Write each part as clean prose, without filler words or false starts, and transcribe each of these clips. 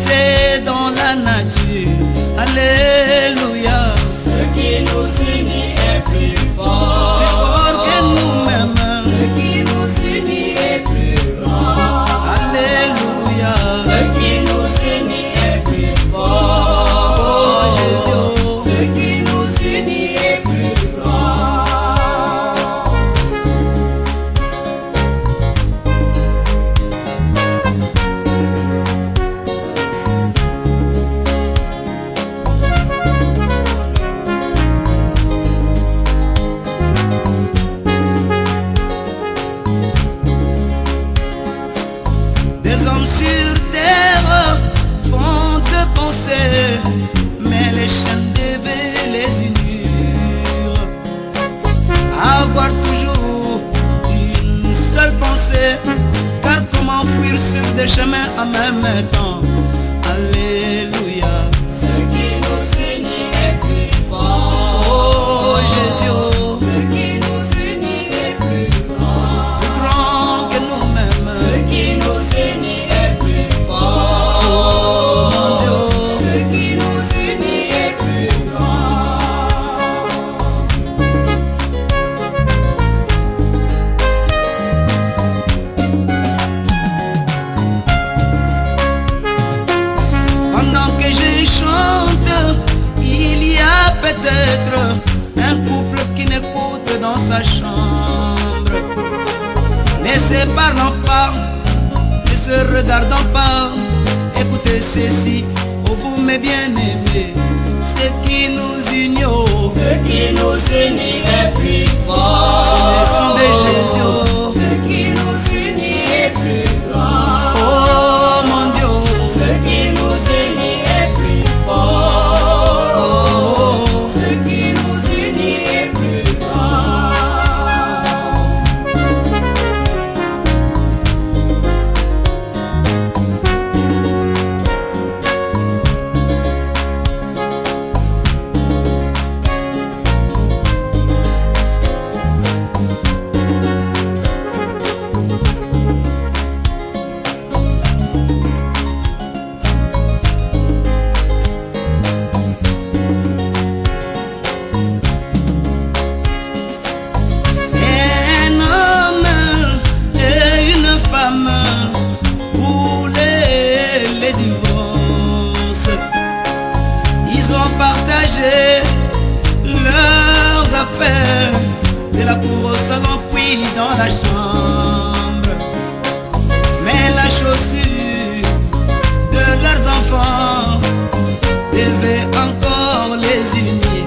c'est dans la nature. Alléluia. Ce qui nous unit est plus fort, Plus fort que nous-mêmes. ce qui nous unit est plus grand. Alléluia. Ce qui nous unit est plus fort, Oh Jésus. ce qui nous unit est plus grand. Des hommes sur terre font de pensées, mais les chaînes devaient les unir. Avoir toujours une seule pensée, car comment fuir sur des chemins en même temps? Alléluia. Ce qui nous unit est plus fort, Oh Jésus, ce qui nous unit est plus grand. plus grand que nous-mêmes. Ce qui nous unit est plus Oh fort, mon Dieu. ce qui nous unit est plus grand. Pendant que je chante, il y a peut-être un couple qui n'écoute dans sa chambre, ne se parlant pas, ne se regardant pas. Écoutez ceci, oh vous mes bien-aimés, ce qui nous unit, oh, Ce qui nous unit est plus fort, c'est le sang de Jésus. Oh, ce qui nous unit est plus grand. oh mon Dieu, Ce qui nous unit est plus fort, oh, ce qui nous unit est plus grand. un homme et une femme voulaient les divorces. Ils ont partagé leurs affaires, de la cour au salon puis dans la chambre. Mais la chaussure de leurs enfants devait encore les unir.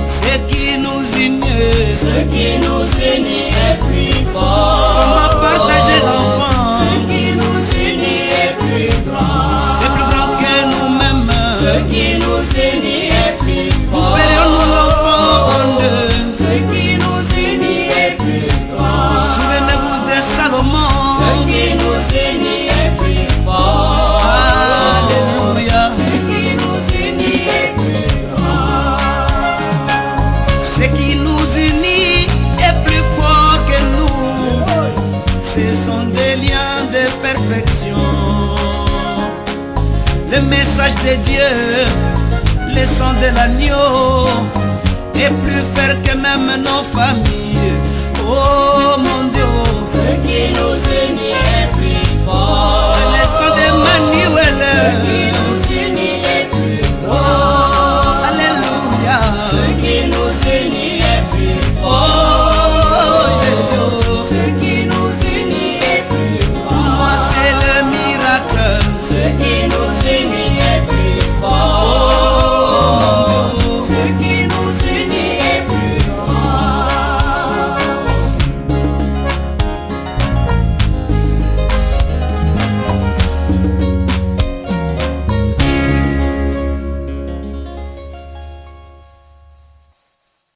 Ce qui nous unit, Ce qui nous unit est plus fort. comment partager l'enfant? Ce qui nous unit est plus grand. C'est plus grand que nous-mêmes. Ce qui nous unit est plus fort. Couperions-nous l'enfant en deux? Ce qui nous unit est plus grand. Souvenez-vous de Salomon. Ce qui nous unit est plus fort. Alléluia. Ce qui nous unit est plus grand. Ce qui nous unit est plus fort que nous. Ce sont des liens de perfection. Le message de Dieu, le sang de l'agneau est plus fort que même nos familles. Oh mon